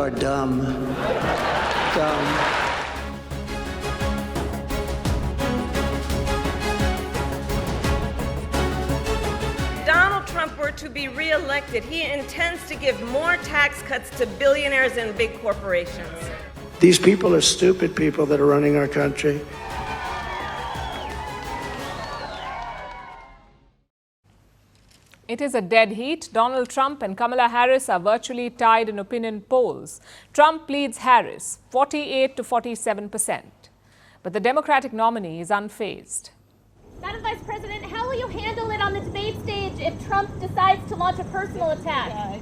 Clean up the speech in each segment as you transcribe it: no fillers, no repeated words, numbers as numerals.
are dumb. Dumb. Donald Trump were to be re-elected, he intends to give more tax cuts to billionaires and big corporations. These people are stupid people that are running our country. It is a dead heat. Donald Trump and Kamala Harris are virtually tied in opinion polls. Trump leads Harris 48 to 47%. But the Democratic nominee is unfazed. Madam Vice President, how will you handle it on the debate stage if Trump decides to launch a personal attack?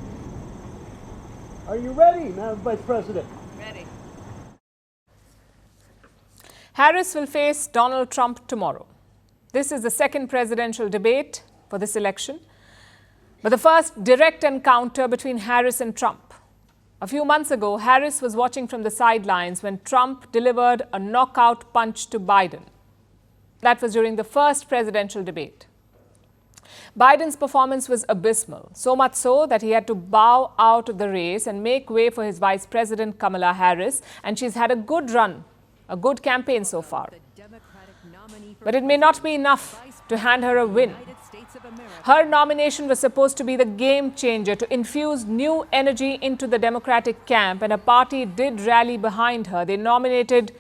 Are you ready, Madam Vice President? Ready. Harris will face Donald Trump tomorrow. This is the second presidential debate for this election, but the first direct encounter between Harris and Trump. A few months ago, Harris was watching from the sidelines when Trump delivered a knockout punch to Biden. That was during the first presidential debate. Biden's performance was abysmal, so much so that he had to bow out of the race and make way for his Vice President Kamala Harris, and she's had a good run, a good campaign so far. But it may not be enough to hand her a win. Her nomination was supposed to be the game changer, to infuse new energy into the Democratic camp, and a party did rally behind her. They nominated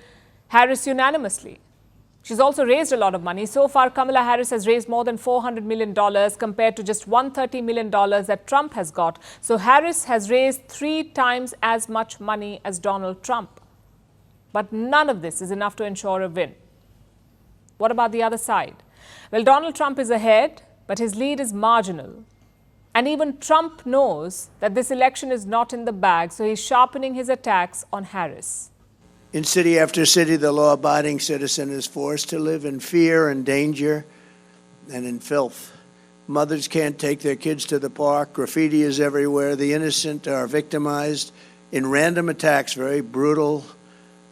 Harris unanimously. She's also raised a lot of money. So far, Kamala Harris has raised more than $400 million compared to just $130 million that Trump has got. So Harris has raised 3 times as much money as Donald Trump. But none of this is enough to ensure a win. What about the other side? Well, Donald Trump is ahead, but his lead is marginal. And even Trump knows that this election is not in the bag, so he's sharpening his attacks on Harris. In city after city, the law-abiding citizen is forced to live in fear and danger and in filth. Mothers can't take their kids to the park. Graffiti is everywhere. The innocent are victimized in random attacks. Very brutal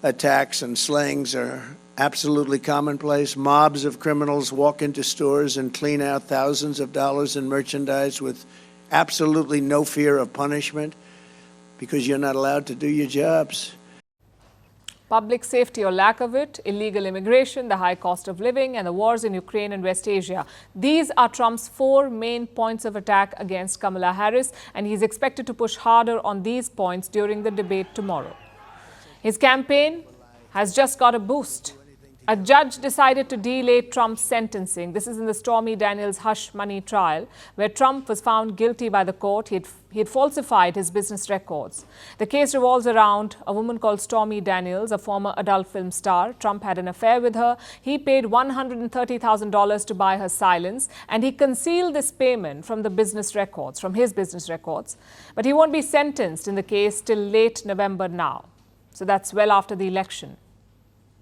attacks and slayings are absolutely commonplace. Mobs of criminals walk into stores and clean out thousands of dollars in merchandise with absolutely no fear of punishment because you're not allowed to do your jobs. Public safety or lack of it, illegal immigration, the high cost of living, and the wars in Ukraine and West Asia. These are Trump's 4 main points of attack against Kamala Harris, and he's expected to push harder on these points during the debate tomorrow. His campaign has just got a boost. A judge decided to delay Trump's sentencing. This is in the Stormy Daniels hush money trial, where Trump was found guilty by the court. He had falsified his business records. The case revolves around a woman called Stormy Daniels, a former adult film star. Trump had an affair with her. He paid $130,000 to buy her silence, and he concealed this payment from the business records, from his business records. But he won't be sentenced in the case till late November now. So that's well after the election.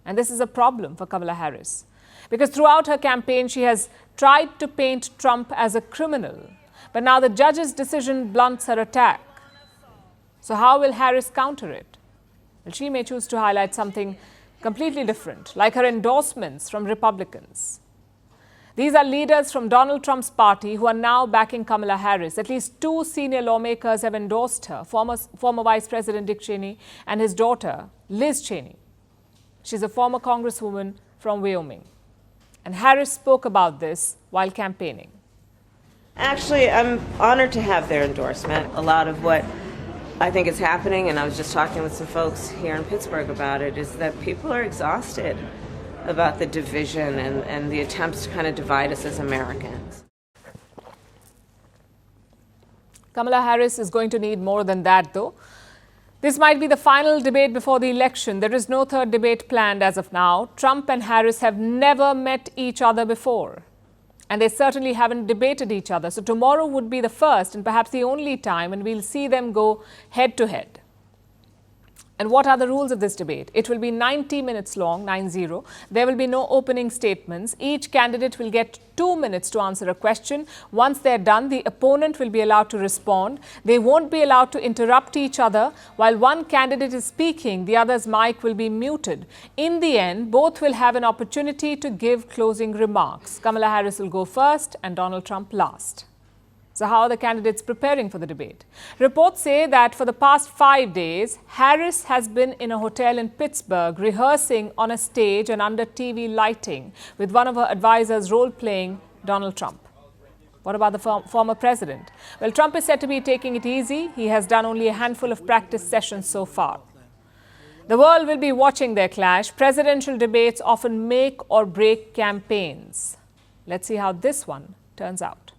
And this is a problem for Kamala Harris, because throughout her campaign, she has tried to paint Trump as a criminal. But now the judge's decision blunts her attack. So how will Harris counter it? Well, she may choose to highlight something completely different, like her endorsements from Republicans. These are leaders from Donald Trump's party who are now backing Kamala Harris. At least 2 senior lawmakers have endorsed her, former Vice President Dick Cheney and his daughter, Liz Cheney. She's a former congresswoman from Wyoming. And Harris spoke about this while campaigning. Actually, I'm honored to have their endorsement. A lot of what I think is happening, and I was just talking with some folks here in Pittsburgh about it, is that people are exhausted about the division and the attempts to kind of divide us as Americans. Kamala Harris is going to need more than that, though. This might be the final debate before the election. There is no third debate planned as of now. Trump and Harris have never met each other before, and they certainly haven't debated each other. So tomorrow would be the first and perhaps the only time when we'll see them go head to head. And what are the rules of this debate? It will be 90 minutes long, 9-0. There will be no opening statements. Each candidate will get 2 minutes to answer a question. Once they're done, the opponent will be allowed to respond. They won't be allowed to interrupt each other. While one candidate is speaking, the other's mic will be muted. In the end, both will have an opportunity to give closing remarks. Kamala Harris will go first and Donald Trump last. So how are the candidates preparing for the debate? Reports say that for the past 5 days, Harris has been in a hotel in Pittsburgh rehearsing on a stage and under TV lighting with one of her advisors role-playing Donald Trump. What about the former president? Well, Trump is said to be taking it easy. He has done only a handful of practice sessions so far. The world will be watching their clash. Presidential debates often make or break campaigns. Let's see how this one turns out.